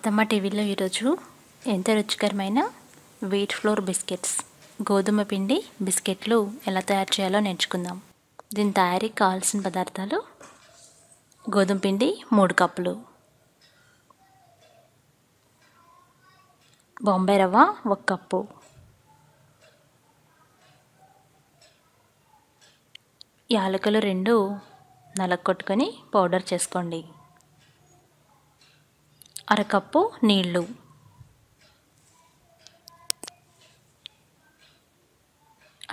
అత్తమ్మ టీవీలో ఈరోజు ఎంతో రుచికరమైన వీట్ ఫ్లోర్ బిస్కెట్స్ గోధుమ పిండి బిస్కెట్లు ఎలా తయారు చేయాలో నేర్చుకుందాం. దీని తయారీకి కావాల్సిన పదార్థాలు: గోధుమ పిండి 3 కప్పులు, బొంబాయి రవ్వ 1 కప్పు, యాలకులు 2 నలగొట్టుకొని పౌడర్ చేసుకోండి, అరకప్పు నీళ్ళు,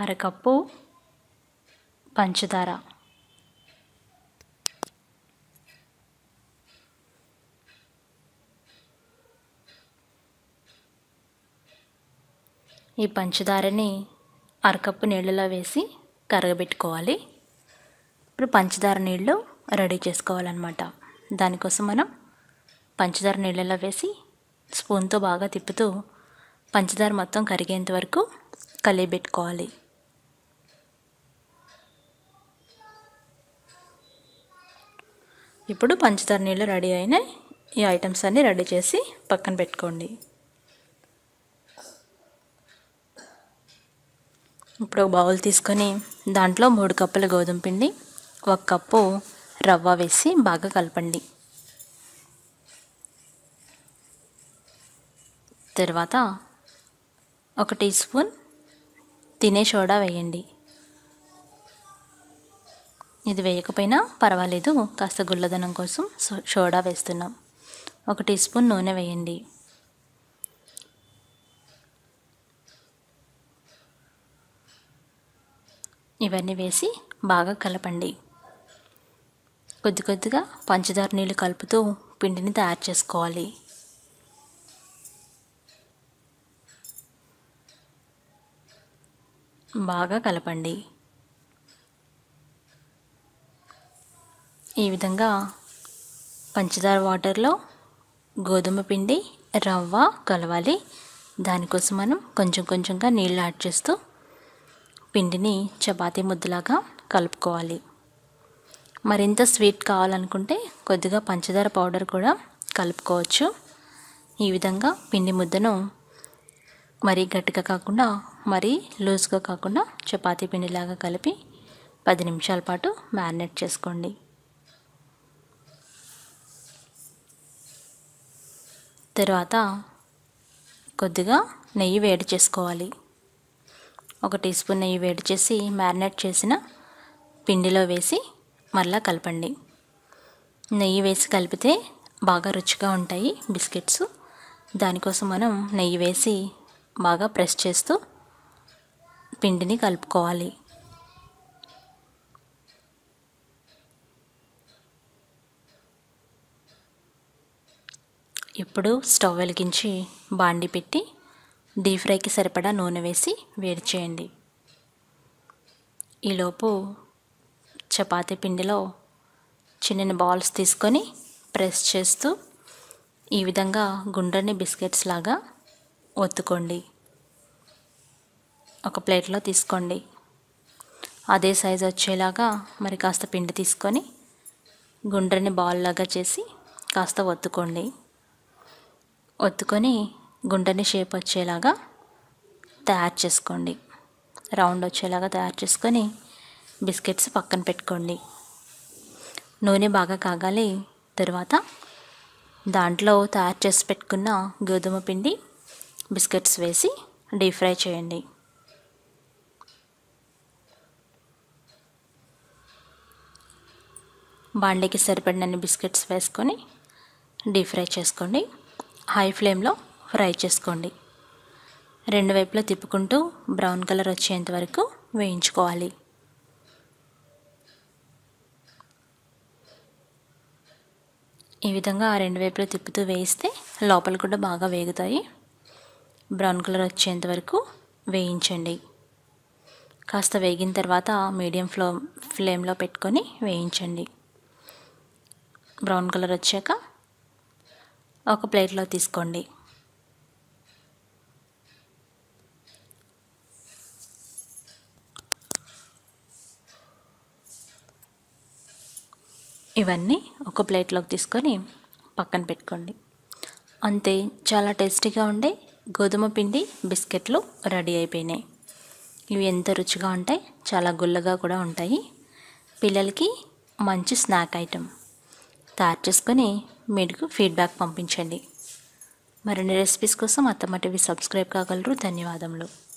అరకప్పు పంచదార, ఈ పంచదారని అరకప్పు నీళ్ళలో వేసి కరగబెట్టుకోవాలి. ఇప్పుడు పంచదార నీళ్ళు రెడీ చేసుకోవాలన్నమాట. దానికోసం మనం పంచదార నీళ్ళలో వేసి స్పూన్తో బాగా తిప్పుతూ పంచదార మొత్తం కరిగేంత వరకు కలియబెట్టుకోవాలి. ఇప్పుడు పంచదార నీళ్ళు రెడీ అయినాయి. ఈ ఐటమ్స్ అన్నీ రెడీ చేసి పక్కన పెట్టుకోండి. ఇప్పుడు ఒక బౌల్ తీసుకొని దాంట్లో 3 కప్పుల గోధుమ పిండి, 1 కప్పు రవ్వ వేసి బాగా కలపండి. తర్వాత 1 టీ స్పూన్ తినే సోడా వేయండి. ఇది వేయకపోయినా పర్వాలేదు, కాస్త గుల్లదనం కోసం సోడా వేస్తున్నాం. 1 టీ స్పూన్ నూనె వేయండి. ఇవన్నీ వేసి బాగా కలపండి. కొద్ది కొద్దిగా పంచదార నీళ్ళు కలుపుతూ పిండిని తయారు చేసుకోవాలి. బాగా కలపండి. ఈ విధంగా పంచదార వాటర్లో గోధుమ పిండి, రవ్వ కలవాలి. దానికోసం మనం కొంచెం కొంచెంగా నీళ్ళు యాడ్ చేస్తూ పిండిని చపాతీ ముద్దలాగా కలుపుకోవాలి. మరింత స్వీట్ కావాలనుకుంటే కొద్దిగా పంచదార పౌడర్ కూడా కలుపుకోవచ్చు. ఈ విధంగా పిండి ముద్దను మరీ గట్టిగా కాకుండా మరీ లూజ్గా కాకుండా చపాతీ పిండిలాగా కలిపి 10 నిమిషాల పాటు మ్యారినేట్ చేసుకోండి. తర్వాత కొద్దిగా నెయ్యి వేడి చేసుకోవాలి. 1 టీ స్పూన్ నెయ్యి వేడి చేసి మ్యారినేట్ చేసిన పిండిలో వేసి మరలా కలపండి. నెయ్యి వేసి కలిపితే బాగా రుచిగా ఉంటాయి బిస్కెట్స్. దానికోసం మనం నెయ్యి వేసి బాగా ప్రెస్ చేస్తూ పిండిని కలుపుకోవాలి. ఇప్పుడు స్టవ్ వెలిగించి బాండి పెట్టి డీప్ ఫ్రైకి సరిపడా నూనె వేసి వేడి చేయండి. ఈలోపు చపాతీ పిండిలో చిన్న బాల్స్ తీసుకొని ప్రెస్ చేస్తూ ఈ విధంగా గుండ్రని బిస్కెట్స్ లాగా ఒత్తుకోండి. ఒక ప్లేట్లో తీసుకోండి. అదే సైజు వచ్చేలాగా మరి కాస్త పిండి తీసుకొని గుండ్రని బాల్ లాగా చేసి కాస్త ఒత్తుకోండి. ఒత్తుకొని గుండ్రని షేప్ వచ్చేలాగా తయారు చేసుకోండి. రౌండ్ వచ్చేలాగా తయారు చేసుకొని బిస్కెట్స్ పక్కన పెట్టుకోండి. నూనె బాగా కాగాలి. తర్వాత దాంట్లో తయారు చేసి పెట్టుకున్న గోధుమ పిండి బిస్కెట్స్ వేసి డీప్ ఫ్రై చేయండి. బాండీకి సరిపడినన్ని బిస్కెట్స్ వేసుకొని డీప్ ఫ్రై చేసుకోండి. హై ఫ్లేమ్లో ఫ్రై చేసుకోండి. 2 వైపులా తిప్పుకుంటూ బ్రౌన్ కలర్ వచ్చేంత వరకు వేయించుకోవాలి. ఈ విధంగా 2 వైపులా తిప్పుతూ వేయిస్తే లోపల కూడా బాగా వేగుతాయి. బ్రౌన్ కలర్ వచ్చేంత వరకు వేయించండి. కాస్త వేగిన తర్వాత మీడియం ఫ్లేమ్లో పెట్టుకొని వేయించండి. బ్రౌన్ కలర్ వచ్చాక ఒక ప్లేట్లో తీసుకోండి. ఇవన్నీ ఒక ప్లేట్లోకి తీసుకొని పక్కన పెట్టుకోండి. అంతే, చాలా టేస్టీగా ఉండే గోధుమ పిండి బిస్కెట్లు రెడీ అయిపోయినాయి. ఇవి ఎంత రుచిగా ఉంటాయి, చాలా గుల్లగా కూడా ఉంటాయి. పిల్లలకి మంచి స్నాక్ ఐటెం. తయారు చేసుకొని మీకు ఫీడ్బ్యాక్ పంపించండి. మరిన్ని రెసిపీస్ కోసం అత్తమ్మ టీవీ సబ్స్క్రైబ్ కాగలరు. ధన్యవాదములు.